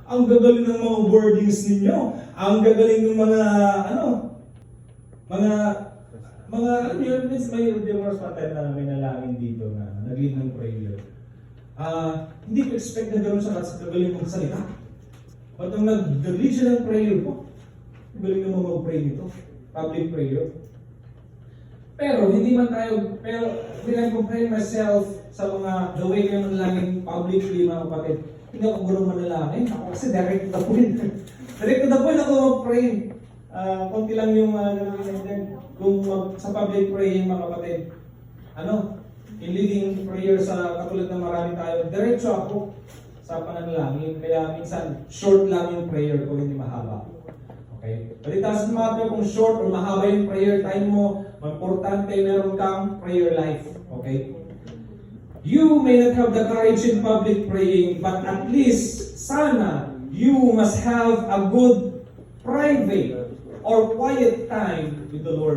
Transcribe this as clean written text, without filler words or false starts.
Ang gagaling ng mga wordings ninyo, ang gagaling ng mga, alam yun, may divorce pattern na may nalangin dito na nag-lead ng prayer. Hindi ko expect na gano'n siya sa gagaling mong salita. But nung nag-lead siya ng prayer po, galing naman mag-pray dito, public prayer. Pero hindi man tayo, when I compare myself sa mga the way kayo manalangin publicly, mga kapatid, hindi ako gulong manalangin. Ako kasi direct to the point. Direct to the point ako mag-pray. Konti lang yung kung sa public praying, mga kapatid. In leading prayer sa katulad ng marami tayo, diretso ako sa pananalangin. Kaya minsan, short lang yung prayer ko, hindi mahaba. Okay? But it doesn't matter kung short or mahaba yung prayer time mo, importante meron kang prayer life. Okay? You may not have the courage in public praying, but at least, sana, you must have a good private or quiet time with the Lord.